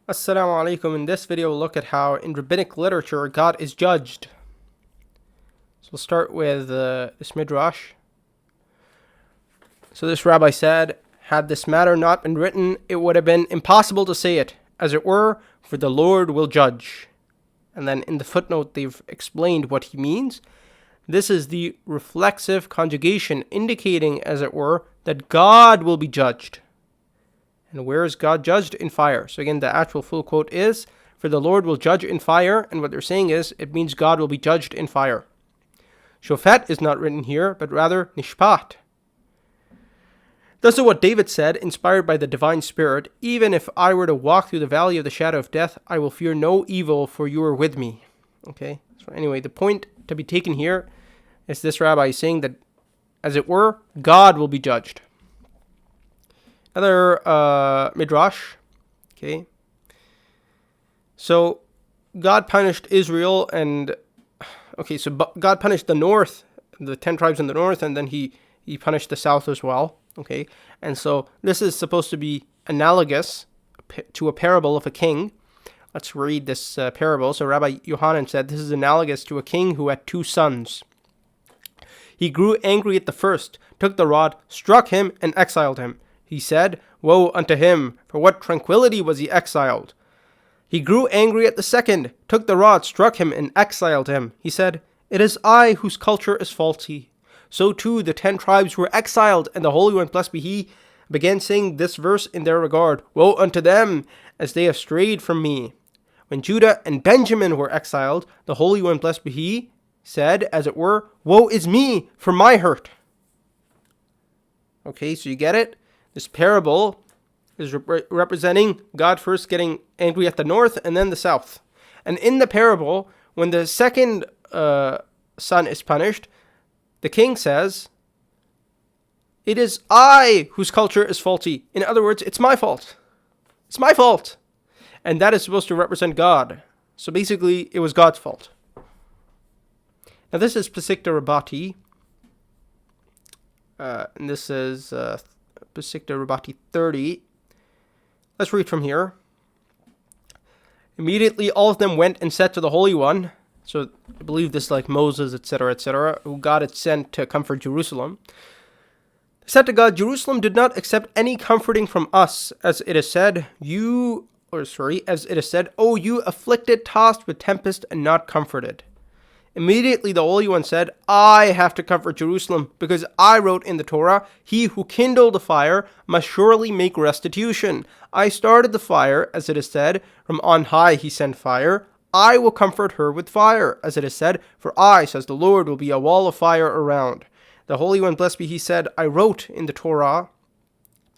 Assalamu alaikum. In this video, we'll look at how in rabbinic literature God is judged. So we'll start with this midrash. So this rabbi said, had this matter not been written, it would have been impossible to say it, as it were, for the Lord will judge. And then in the footnote, they've explained what he means. This is the reflexive conjugation indicating, as it were, that God will be judged. And where is God judged? In fire. So again, the actual full quote is, for the Lord will judge in fire. And what they're saying is, it means God will be judged in fire. Shofet is not written here, but rather nishpat. This is what David said, inspired by the divine spirit. Even if I were to walk through the valley of the shadow of death, I will fear no evil, for you are with me. Okay. So anyway, the point to be taken here is this rabbi is saying that, as it were, God will be judged. Another midrash, okay. So God punished Israel, and so God punished the north, the 10 tribes in the north, and then he punished the south as well, okay. And so this is supposed to be analogous to a parable of a king. Let's read this parable. So Rabbi Yohanan said, this is analogous to a king who had 2 sons. He grew angry at the first, took the rod, struck him, and exiled him. He said, woe unto him, for what tranquility was he exiled. He grew angry at the second, took the rod, struck him, and exiled him. He said, it is I whose culture is faulty. So too the 10 tribes were exiled, and the Holy One, blessed be he, began saying this verse in their regard, woe unto them, as they have strayed from me. When Judah and Benjamin were exiled, the Holy One, blessed be he, said, as it were, woe is me for my hurt. Okay, so you get it? This parable is representing God first getting angry at the north and then the south. And in the parable, when the second son is punished, the king says, it is I whose culture is faulty. In other words, it's my fault. It's my fault. And that is supposed to represent God. So basically, it was God's fault. Now this is Pesikta Rabati. And this is Pesikta Rabati 30. Let's read from here. Immediately all of them went and said to the Holy One, so I believe this is like Moses, etc., who God had sent to comfort Jerusalem. They said to God, Jerusalem did not accept any comforting from us, as it is said, O you afflicted, tossed with tempest, and not comforted. Immediately the Holy One said, I have to comfort Jerusalem, because I wrote in the Torah, he who kindled the fire must surely make restitution. I started the fire, as it is said, from on high he sent fire. I will comfort her with fire, as it is said, for I, says the Lord, will be a wall of fire around. The Holy One, blessed be he, said, I wrote in the Torah,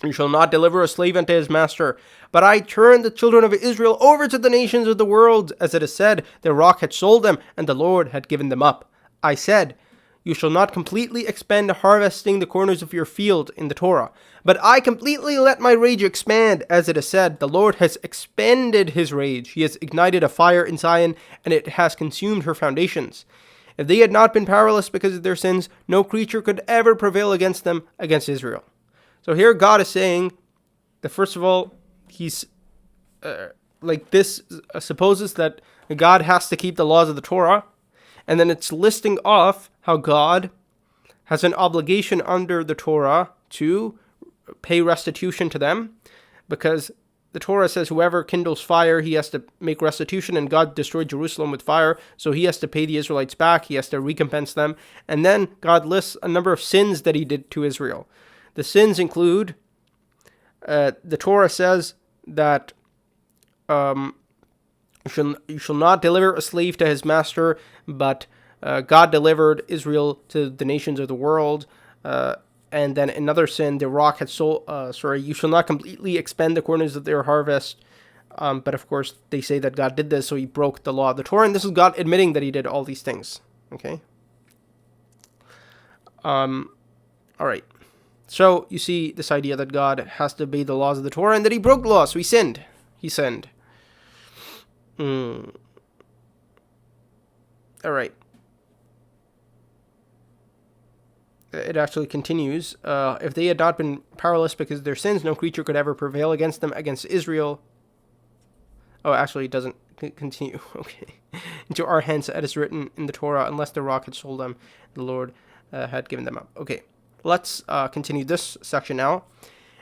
you shall not deliver a slave unto his master. But I turned the children of Israel over to the nations of the world. As it is said, the rock had sold them, and the Lord had given them up. I said, you shall not completely expend harvesting the corners of your field in the Torah. But I completely let my rage expand. As it is said, the Lord has expended his rage. He has ignited a fire in Zion, and it has consumed her foundations. If they had not been powerless because of their sins, no creature could ever prevail against them, against Israel. So here God is saying that first of all, he's supposes that God has to keep the laws of the Torah. And then it's listing off how God has an obligation under the Torah to pay restitution to them. Because the Torah says whoever kindles fire, he has to make restitution. And God destroyed Jerusalem with fire. So he has to pay the Israelites back. He has to recompense them. And then God lists a number of sins that he did to Israel. The sins include, the Torah says that you shall not deliver a slave to his master, but God delivered Israel to the nations of the world. And then another sin, the rock had sold, you shall not completely expend the corners of their harvest. But of course, they say that God did this, so he broke the law of the Torah. And this is God admitting that he did all these things. Okay? All right. So you see this idea that God has to obey the laws of the Torah and that he broke the law, so he sinned. He sinned. All right. It actually continues. If they had not been powerless because of their sins, no creature could ever prevail against them, against Israel. Oh, actually, it doesn't continue. Okay. Into our hands as is written in the Torah, unless the rock had sold them, the Lord had given them up. Okay. Let's continue this section now.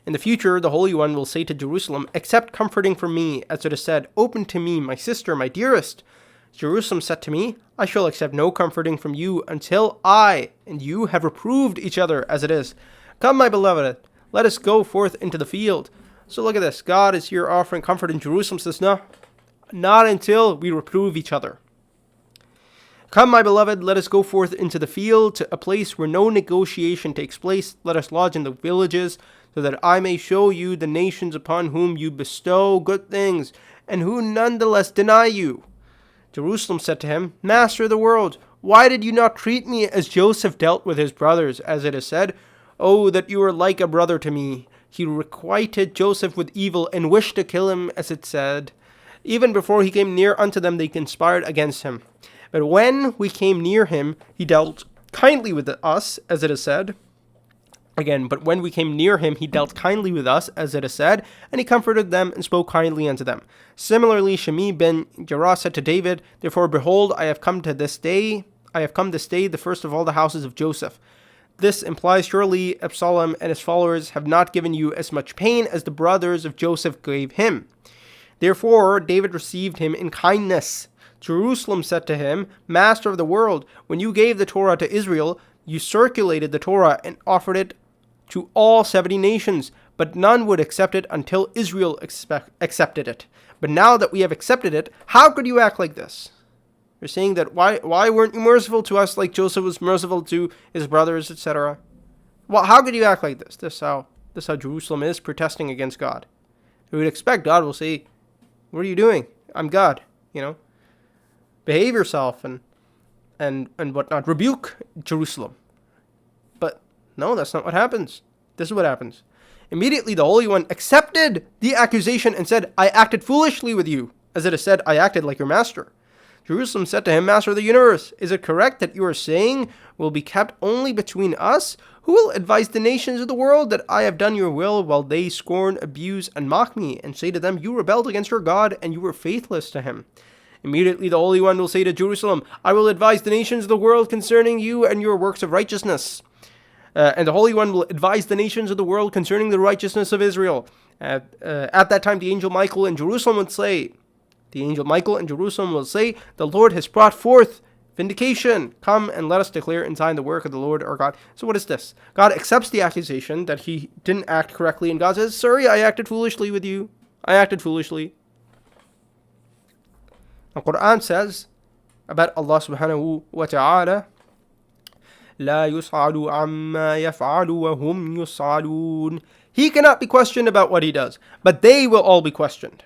In the future, the Holy One will say to Jerusalem, accept comforting from me, as it is said, open to me, my sister, my dearest. Jerusalem said to me, I shall accept no comforting from you until I and you have reproved each other, as it is. Come, my beloved, let us go forth into the field. So look at this. God is here offering comfort in Jerusalem. Says, no, not until we reprove each other. Come, my beloved, let us go forth into the field, to a place where no negotiation takes place. Let us lodge in the villages, so that I may show you the nations upon whom you bestow good things, and who nonetheless deny you. Jerusalem said to him, Master of the world, why did you not treat me as Joseph dealt with his brothers, as it is said, Oh, that you were like a brother to me. He requited Joseph with evil, and wished to kill him, as it said. Even before he came near unto them, they conspired against him. But when we came near him, he dealt kindly with us, as it is said. Again, but when we came near him, he dealt kindly with us, as it is said, and he comforted them and spoke kindly unto them. Similarly, Shimei ben Gera said to David, Therefore, behold, I have come this day, the first of all the houses of Joseph. This implies surely Absalom and his followers have not given you as much pain as the brothers of Joseph gave him. Therefore, David received him in kindness. Jerusalem said to him, Master of the world, when you gave the Torah to Israel, you circulated the Torah and offered it to all 70 nations, but none would accept it until Israel accepted it. But now that we have accepted it, how could you act like this? You're saying that why weren't you merciful to us like Joseph was merciful to his brothers, etc.? Well, how could you act like this? This how Jerusalem is protesting against God. We would expect God will say, what are you doing? I'm God, Behave yourself and whatnot. Rebuke Jerusalem. But no, that's not what happens. This is what happens. Immediately the Holy One accepted the accusation and said, I acted foolishly with you. As it is said, I acted like your master. Jerusalem said to him, Master of the universe, is it correct that you are saying will be kept only between us? Who will advise the nations of the world that I have done your will, while they scorn, abuse, and mock me, and say to them, You rebelled against your God, and you were faithless to him? Immediately the Holy One will say to Jerusalem, I will advise the nations of the world concerning you and your works of righteousness. And the Holy One will advise the nations of the world concerning the righteousness of Israel. At that time the angel Michael in Jerusalem will say, The Lord has brought forth vindication. Come and let us declare in time the work of the Lord our God. So what is this? God accepts the accusation that he didn't act correctly, and God says, sorry, I acted foolishly with you. I acted foolishly. The Quran says about Allah subhanahu wa ta'ala, لا يسأل عما يفعل وهم يسألون. He cannot be questioned about what he does, but they will all be questioned.